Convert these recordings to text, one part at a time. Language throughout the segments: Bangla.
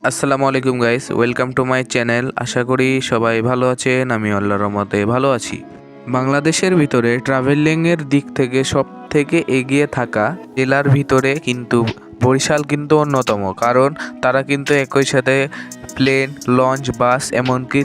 আসসালামু আলাইকুম guys, welcome to my channel. আশা করি সবাই ভালো আছেন। আমি আল্লাহর রহমতে ভালো আছি। বাংলাদেশের ভিতরে ট্রাভেলিংয়ের দিক থেকে সব থেকে এগিয়ে থাকা জেলার ভিতরে কিন্তু বরিশাল কিন্তু অন্যতম, কারণ তারা কিন্তু একই সাথে প্লেন, লঞ্চ, বাস, এমনকি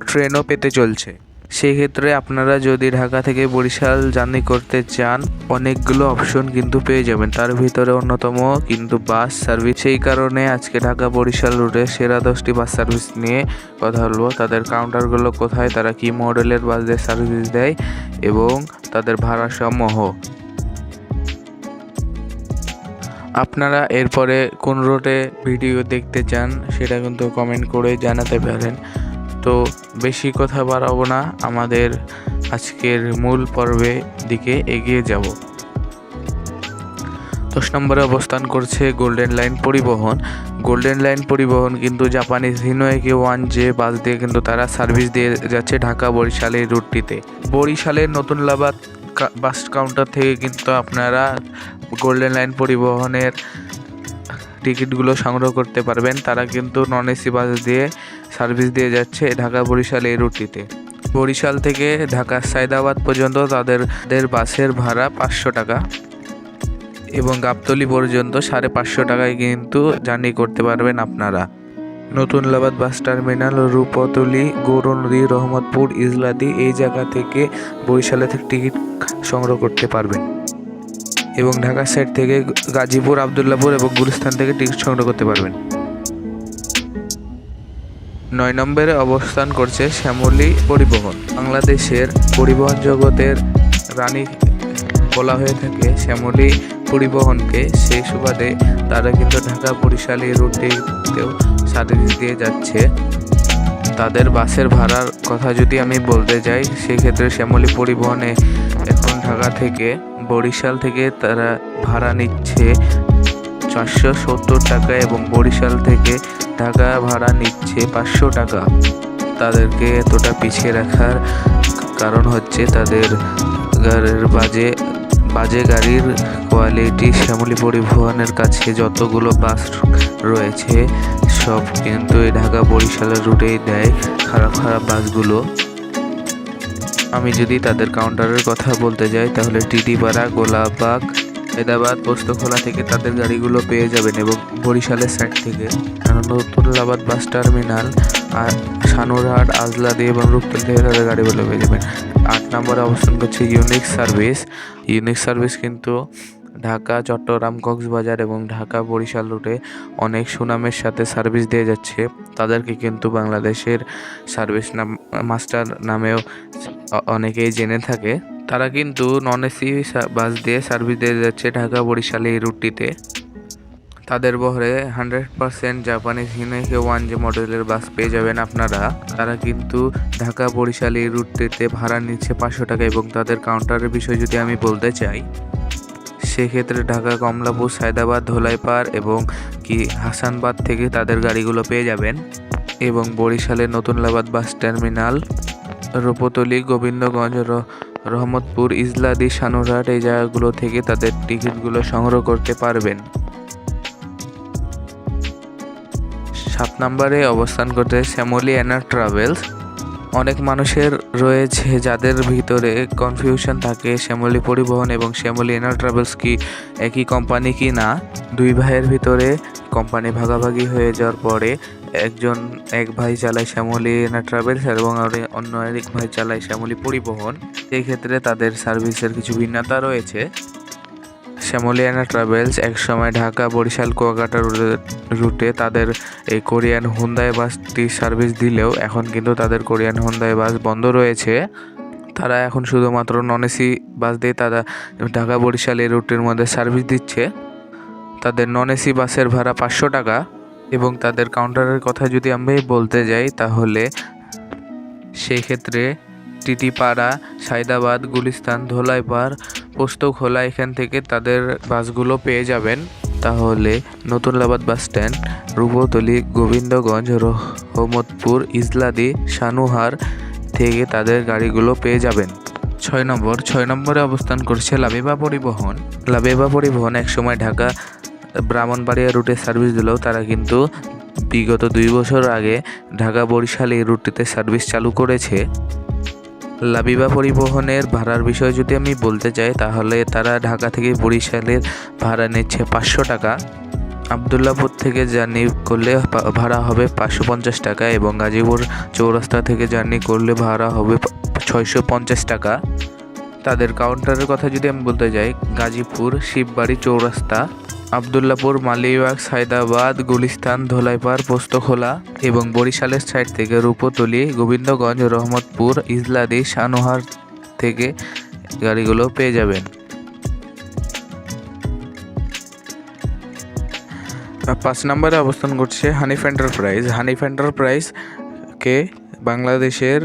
ট্রেনও পেতে চলছে। সেক্ষেত্রে আপনারা যদি ঢাকা থেকে বরিশাল জার্নি করতে চান, অনেকগুলো অপশন কিন্তু পেয়ে যাবেন। তার ভিতরে অন্যতম কিন্তু বাস সার্ভিস। সেই কারণে আজকে ঢাকা বরিশাল রুটে সেরা 10টি বাস সার্ভিস নিয়ে কথা বলবো। তাদের কাউন্টারগুলো কোথায়, তারা কি মডেলের বাসদের সার্ভিস দেয় এবং তাদের ভাড়া সমূহ। আপনারা এরপরে কোন রুটে ভিডিও দেখতে চান সেটা কিন্তু কমেন্ট করে জানাতে পারেন। তো বেশি কথা বাড়াবো না, আমাদের আজকের মূল পর্বে দিকে এগিয়ে যাব। 10 নম্বরে অবস্থান করছে গোল্ডেন লাইন পরিবহন। গোল্ডেন লাইন পরিবহন কিন্তু জাপানিজ হিনোয়েকে 1J বাস দিয়ে কিন্তু তারা সার্ভিস দিয়ে যাচ্ছে ঢাকা বরিশালের রুটটিতে। বরিশালের নতুন লাবাদ বাস কাউন্টার থেকে কিন্তু আপনারা গোল্ডেন লাইন পরিবহনের টিকিটগুলো সংগ্রহ করতে পারবেন। তারা কিন্তু নন এসি বাস দিয়ে সার্ভিস দিয়ে যাচ্ছে ঢাকা বরিশাল এই রুটটিতে। বরিশাল থেকে ঢাকা সায়দাবাদ পর্যন্ত তাদের বাসের ভাড়া 500 টাকা এবং গাবতলী পর্যন্ত 550 টাকায় কিন্তু জার্নি করতে পারবেন আপনারা। নতুন লাবাদ বাস টার্মিনাল, রূপতলী, গৌরনদী, রহমতপুর, ইজলাদি এই জায়গা থেকে বরিশালে থেকে টিকিট সংগ্রহ করতে পারবেন এবং ঢাকা সাইড থেকে গাজীপুর, আবদুল্লাপুর এবং গুলিস্তান থেকে টিকিট সংগ্রহ করতে পারবেন। 9 নম্বরে অবস্থান করছে শ্যামলী পরিবহন। বাংলাদেশের পরিবহন জগতের রানী বলা হয়ে থাকে শ্যামলী পরিবহনকে। সেই সুবাদে তারা কিন্তু ঢাকা বরিশাল এই রুটটিতেও সার্ভিস দিয়ে যাচ্ছে। তাদের বাসের ভাড়ার কথা যদি আমি বলতে যাই, সেক্ষেত্রে শ্যামলী পরিবহনে এখন ঢাকা থেকে বরিশাল থেকে তারা ভাড়া নিচ্ছে 470 টাকা এবং বরিশাল থেকে ঢাকা ভাড়া নিচ্ছে 500 টাকা। তাদেরকে এতটা পিছিয়ে রাখার কারণ হচ্ছে তাদের বাজে গাড়ির কোয়ালিটি। শ্যামলী পরিবহনের কাছে যতগুলো বাস রয়েছে সব কিন্তু এই ঢাকা বরিশালের রুটেই দেয় খারাপ বাসগুলো। আমি যদি তাদের কাউন্টারের কথা বলতে যাই তাহলে টিটিপাড়া, গোলাপবাগ, হায়দ্রাবাদ, পোস্তখোলা থেকে তাদের গাড়িগুলো পেয়ে যাবেন এবং বরিশালের সাইড থেকে নতুল্লাবাদ বাস টার্মিনাল, আর সানুরহাট, আজলাদি এবং রূপতলী থেকে তাদের গাড়িগুলো পেয়ে যাবেন। 8 নম্বরে অবস্থান করছে ইউনিক সার্ভিস। ইউনিক সার্ভিস কিন্তু ঢাকা, চট্টগ্রাম, কক্সবাজার এবং ঢাকা বরিশাল রুটে অনেক সুনামের সাথে সার্ভিস দিয়ে যাচ্ছে। তাদেরকে কিন্তু বাংলাদেশের সার্ভিস মাস্টার নামেও অনেকেই জেনে থাকে। তারা কিন্তু নন এসি বাস দিয়ে সার্ভিস দিয়ে যাচ্ছে ঢাকা বরিশাল এই রুটটিতে। তাদের বহরে 100% জাপানিজ হিনোয়েকে 1J মডেলের বাস পেয়ে যাবেন আপনারা। তারা কিন্তু ঢাকা বরিশাল এই রুটটিতে ভাড়া নিচ্ছে 500 টাকা এবং তাদের কাউন্টারের বিষয় যদি আমি বলতে চাই, সেক্ষেত্রে ঢাকা, কমলাপুর, সায়দাবাদ, ধোলাইপাড় এবং হাসানবাদ থেকে তাদের গাড়িগুলো পেয়ে যাবেন এবং বরিশালের নতুন লাবাদ বাস টার্মিনাল, রূপতলী, গোবিন্দগঞ্জ, রহমতপুর, ইজলাদি, সানুরহাট এই জায়গাগুলো থেকে তাদের টিকিটগুলো সংগ্রহ করতে পারবেন। 7 নম্বরে অবস্থান করতে শ্যামলী এনার ট্রাভেলস। অনেক মানুষের রয়েছে যাদের ভিতরে কনফিউশন থাকে শ্যামলী পরিবহন এবং শ্যামলী এনার ট্রাভেলস কি একই কোম্পানি কি না। দুই ভাইয়ের ভিতরে কোম্পানি ভাগাভাগি হয়ে যাওয়ার পরে এক ভাই চালায় শ্যামলী এনার ট্রাভেলস এবং অন্য এক ভাই চালায় শ্যামলী পরিবহন। সেই ক্ষেত্রে তাদের সার্ভিসের কিছু ভিন্নতা রয়েছে। শ্যামলী এনার ট্রাভেলস একসময় ঢাকা, বরিশাল, কুয়াকাটা রুটে তাদের এই কোরিয়ান হুন্দাই বাসটি সার্ভিস দিলেও এখন কিন্তু তাদের কোরিয়ান হুন্দাই বাস বন্ধ রয়েছে। তারা এখন শুধুমাত্র নন এসি বাস দিয়ে তারা ঢাকা বরিশাল এই রুটের মধ্যে সার্ভিস দিচ্ছে। তাদের নন এসি বাসের ভাড়া 500 টাকা এবং তাদের কাউন্টারের কথা যদি আমি বলতে যাই তাহলে সেই ক্ষেত্রে টিটিপাড়া, সায়দাবাদ, গুলিস্তান, ধোলাইপাড়, পোস্তখোলা এখান থেকে তাদের বাসগুলো পেয়ে যাবেন। তাহলে নতুন লাবাদ বাস স্ট্যান্ড, রূপতলী, গোবিন্দগঞ্জ, রহমতপুর, ইজলাদি, সানুহার থেকে তাদের গাড়িগুলো পেয়ে যাবেন। 6 নম্বরে অবস্থান করছে লাবিবা পরিবহন। লাবিবা পরিবহন একসময় ঢাকা ব্রাহ্মণবাড়িয়া রুটে সার্ভিস দিলেও তারা কিন্তু বিগত 2 বছর আগে ঢাকা বরিশাল এই রুটটিতে সার্ভিস চালু করেছে। লাবিবা পরিবহনের ভাড়ার বিষয়ে যদি আমি বলতে চাই তাহলে তারা ঢাকা থেকে বরিশালের ভাড়া নিচ্ছে 500 টাকা। আবদুল্লাপুর থেকে জার্নি করলে ভাড়া হবে 550 টাকা এবং গাজীপুর চৌরাস্তা থেকে জার্নি করলে ভাড়া হবে 650 টাকা। তাদের কাউন্টারের কথা যদি আমি বলতে যাই, গাজীপুর, শিববাড়ি চৌরাস্তা, আবদুল্লাপুর, মালিবাগ, সায়দাবাদ, গুলিস্তান, ধোলাইপাড়, পোস্তখোলা এবং বরিশালের সাইড থেকে রূপতলী, গোবিন্দগঞ্জ, রহমতপুর, ইজলাদি, সানোহার থেকে গাড়িগুলো পেয়ে যাবেন। 5 নম্বরে অবস্থান করছে হানিফ এন্টারপ্রাইজ। হানিফ এন্টারপ্রাইজকে বাংলাদেশের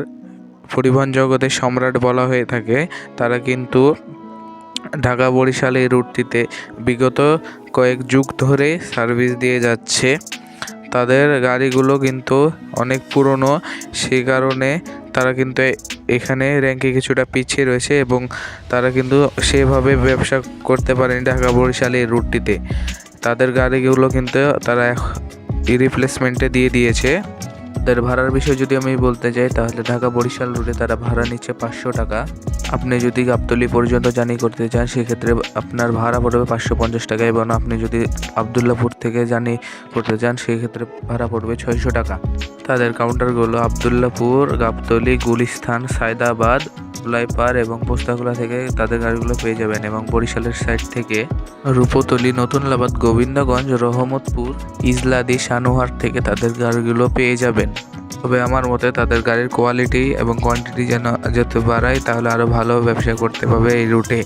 পরিবহন জগতের সম্রাট বলা হয়ে থাকে। তারা কিন্তু ঢাকা বরিশাল এই রুটটিতে বিগত কয়েক যুগ ধরে সার্ভিস দিয়ে যাচ্ছে। তাদের গাড়িগুলো কিন্তু অনেক পুরনো, সেই কারণে তারা কিন্তু এখানে র্যাঙ্কে কিছুটা পিছিয়ে রয়েছে এবং তারা কিন্তু সেভাবে ব্যবসা করতে পারেনি ঢাকা বরিশাল এই রুটটিতে। তাদের গাড়িগুলো কিন্তু তারা রিপ্লেসমেন্টে দিয়ে দিয়েছে। তাদের ভাড়ার বিষয়ে যদি আমি বলতে চাই তাহলে ঢাকা বরিশাল রুটে তারা ভাড়া নিচ্ছে 500 টাকা। আপনি যদি গাবতলী পর্যন্ত জার্নি করতে চান সেক্ষেত্রে আপনার ভাড়া পড়বে 550 টাকা এবং আপনি যদি আবদুল্লাপুর থেকে জার্নি করতে চান সেক্ষেত্রে ভাড়া পড়বে 600 টাকা। তাদের কাউন্টারগুলো আবদুল্লাপুর, গাবতলী, গুলিস্তান, সায়দাবাদ, ধোলাইপাড় এবং পোস্তাখোলা থেকে তাদের গাড়িগুলো পেয়ে যাবেন এবং বরিশালের সাইড থেকে রূপতলী, নতুনলাবাদ, গোবিন্দগঞ্জ, রহমতপুর, ইজলাদি, সানোহার থেকে তাদের গাড়িগুলো পেয়ে যাবেন। তবে আমার মতে তাদের গাড়ির কোয়ালিটি এবং কোয়ান্টিটি যেন যত বাড়ায় তাহলে আরও ভালো ব্যবসা করতে পারবে এই রুটে।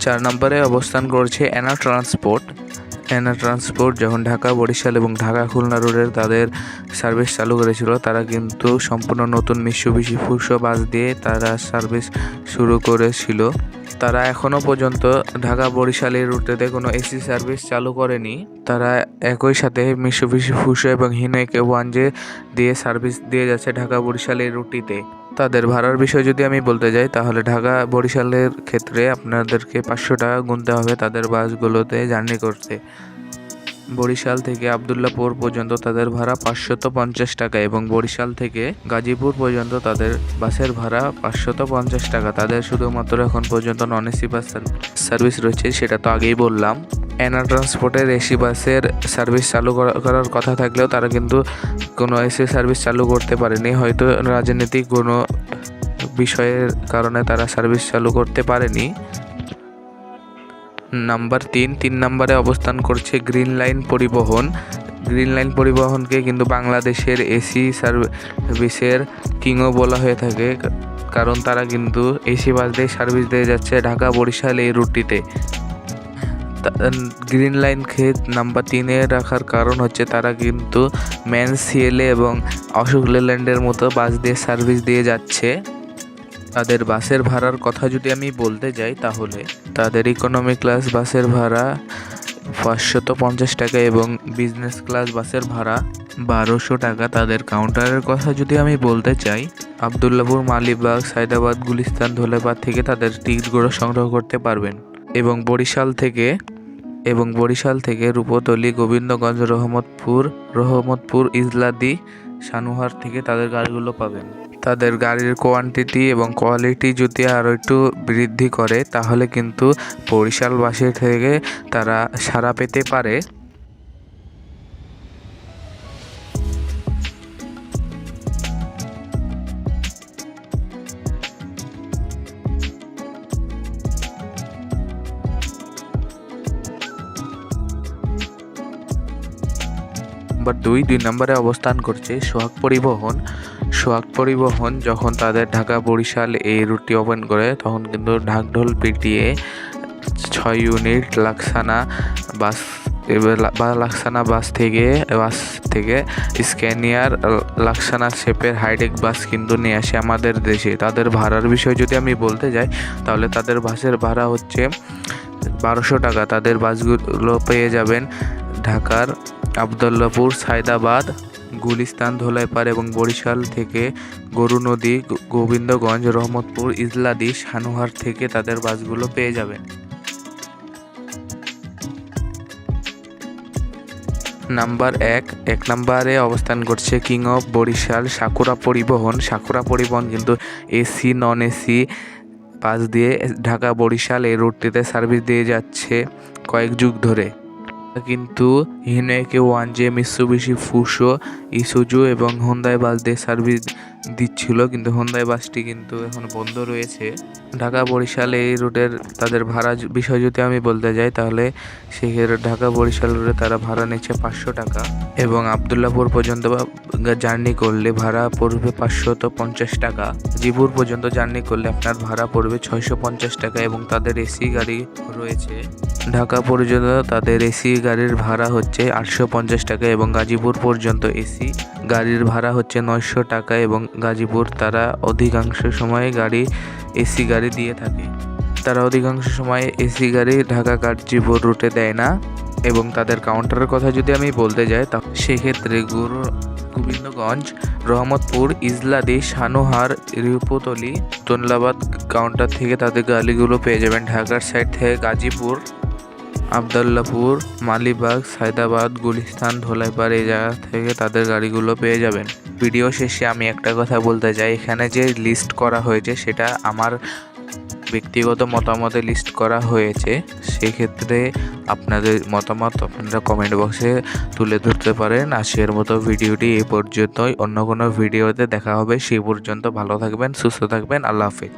4 নম্বরে অবস্থান করছে এনা ট্রান্সপোর্ট। এনা ট্রান্সপোর্ট যখন ঢাকা বরিশাল এবং ঢাকা খুলনা রোডের তাদের সার্ভিস চালু করেছিল, তারা কিন্তু সম্পূর্ণ নতুন মিৎসুবিশি ফুসো বাস দিয়ে তারা সার্ভিস শুরু করেছিল। তারা এখনও পর্যন্ত ঢাকা বরিশাল এই রুটেতে কোনো এসি সার্ভিস চালু করেনি। তারা একই সাথে মিৎসুবিশি ফুসো এবং হিনো AK1J দিয়ে সার্ভিস দিয়ে যাচ্ছে ঢাকা বরিশাল এই রুটটিতে। তাদের ভাড়ার বিষয় যদি আমি বলতে যাই তাহলে ঢাকা বরিশালের ক্ষেত্রে আপনাদেরকে 500 টাকা গুনতে হবে তাদের বাসগুলোতে জার্নি করতে। বরিশাল থেকে আবদুল্লাপুর পর্যন্ত তাদের ভাড়া 550 টাকা এবং বরিশাল থেকে গাজীপুর পর্যন্ত তাদের বাসের ভাড়া 550 টাকা। তাদের শুধুমাত্র এখন পর্যন্ত নন এসি বাস সার্ভিস রয়েছে, সেটা তো আগেই বললাম। এনা ট্রান্সপোর্টের এসি বাসের সার্ভিস চালু করার কথা থাকলেও তারা কিন্তু কোনো এসি সার্ভিস চালু করতে পারেনি, হয়তো রাজনৈতিক কোনো বিষয়ের কারণে তারা সার্ভিস চালু করতে পারেনি। নাম্বার 3 নম্বরে অবস্থান করছে গ্রিন লাইন পরিবহন। গ্রিন লাইন পরিবহনকে কিন্তু বাংলাদেশের এসি সার্ভিসের কিংও বলা হয়ে থাকে, কারণ তারা কিন্তু এসি বাস দিয়ে সার্ভিস দিয়ে যাচ্ছে ঢাকা বরিশাল এই রুটটিতে। গ্রিন লাইনকে নাম্বার 3-এ রাখার কারণ হচ্ছে তারা কিন্তু ম্যান সিএলএ এবং অশোক লেল্যান্ডের মতো বাস দিয়ে সার্ভিস দিয়ে যাচ্ছে। তাদের বাসের ভাড়ার কথা যদি আমি বলতে যাই তাহলে তাদের ইকোনমি ক্লাস বাসের ভাড়া 550 টাকা এবং বিজনেস ক্লাস বাসের ভাড়া 1200 টাকা। তাদের কাউন্টারের কথা যদি আমি বলতে চাই, আবদুল্লাপুর, মালিবাগ, সায়দাবাদ, গুলিস্তান, ধোলাইপাড় থেকে তাদের টিকিটগুলো সংগ্রহ করতে পারবেন এবং বরিশাল থেকে রূপতলী, গোবিন্দগঞ্জ, রহমতপুর, ইজলাদি, সানোহার থেকে তাদের গাড়িগুলো পাবেন। তাদের গাড়ির কোয়ান্টিটি এবং কোয়ালিটি যদি আরও একটু বৃদ্ধি করে তাহলে কিন্তু বরিশালবাসীর থেকে তারা সাড়া পেতে পারে। নাম্বার 2 নম্বরে অবস্থান করছে সোহাগ পরিবহন। সোহাগ পরিবহন যখন তাদের ঢাকা বরিশাল এই রুটটি ওপেন করে তখন কিন্তু ঢাকঢোল পিটিয়ে 6 ইউনিট লাক্সানা বাস থেকে স্ক্যানিয়ার লাক্সানা শেপের হাইটেক বাস কিন্তু নিয়ে আসে আমাদের দেশে। তাদের ভাড়ার বিষয় যদি আমি বলতে যাই তাহলে তাদের বাসের ভাড়া হচ্ছে 1200 টাকা। তাদের বাসগুলো পেয়ে যাবেন ঢাকার আবদুল্লাপুর, সায়দাবাদ, গুলিস্তান, ধোলাইপাড় এবং বরিশাল থেকে গরুনদী, গোবিন্দগঞ্জ, রহমতপুর, ইজলাদি, সানোহার থেকে তাদের বাসগুলো পেয়ে যাবেন। নাম্বার ১ নম্বরে অবস্থান করছে কিং অফ বরিশাল সাকুরা পরিবহন। সাকুরা পরিবহন কিন্তু এসি নন এসি বাস দিয়ে ঢাকা বরিশাল এই রুটটিতে সার্ভিস দিয়ে যাচ্ছে কয়েক যুগ ধরে। কিন্তু হিনোকে 1J, মিৎসুবিশি ফুসো, ইসুজু এবং হোন্দাই বাস দিয়ে সার্ভিস দিচ্ছিল, কিন্তু হোন্দাই বাসটি কিন্তু এখন বন্ধ রয়েছে। ঢাকা বরিশাল এই রুটের তাদের ভাড়া বিষয় যদি আমি বলতে যাই, তাহলে সেক্ষেত্রে ঢাকা বরিশাল রুটে তারা ভাড়া নিচ্ছে 500 টাকা এবং আবদুল্লাপুর পর্যন্ত জার্নি করলে ভাড়া পড়বে 550 টাকা। গাজীপুর পর্যন্ত জার্নি করলে আপনার ভাড়া পড়বে 650 টাকা এবং তাদের এসি গাড়ি রয়েছে। ঢাকা পর্যন্ত তাদের এসি গাড়ির ভাড়া হচ্ছে 850 টাকা এবং গাজীপুর পর্যন্ত এসি গাড়ির ভাড়া হচ্ছে 900 টাকা এবং গাজীপুর তারা অধিকাংশ সময়ে এসি গাড়ি দিয়ে থাকে। তারা অধিকাংশ সময় এসি গাড়ি ঢাকা গাজীপুর রুটে দেয় না। এবং তাদের কাউন্টারের কথা যদি আমি বলতে যাই, তা সেক্ষেত্রে গোবিন্দগঞ্জ, রহমতপুর, ইজলাদি, সানোহার, রিপুতলি, তোনলাবাদ কাউন্টার থেকে তাদের গাড়িগুলো পেয়ে যাবেন। ঢাকার সাইড থেকে গাজীপুর, আবদুল্লাপুর, মালিবাগ, সায়দাবাদ, গুলিস্তান, ধোলাইপাড় এই জায়গা থেকে তাদের গাড়িগুলো পেয়ে যাবেন। ভিডিও শেষে আমি একটা কথা বলতে চাই, এখানে যে লিস্ট করা হয়েছে সেটা আমার ব্যক্তিগত মতামতে লিস্ট করা হয়েছে। সেক্ষেত্রে আপনাদের মতামত আপনারা কমেন্ট বক্সে তুলে ধরতে পারেন। আজকের মতো ভিডিওটি এই পর্যন্তই। অন্য কোনো ভিডিওতে দেখা হবে। সেই পর্যন্ত ভালো থাকবেন, সুস্থ থাকবেন। আল্লাহ হাফেজ।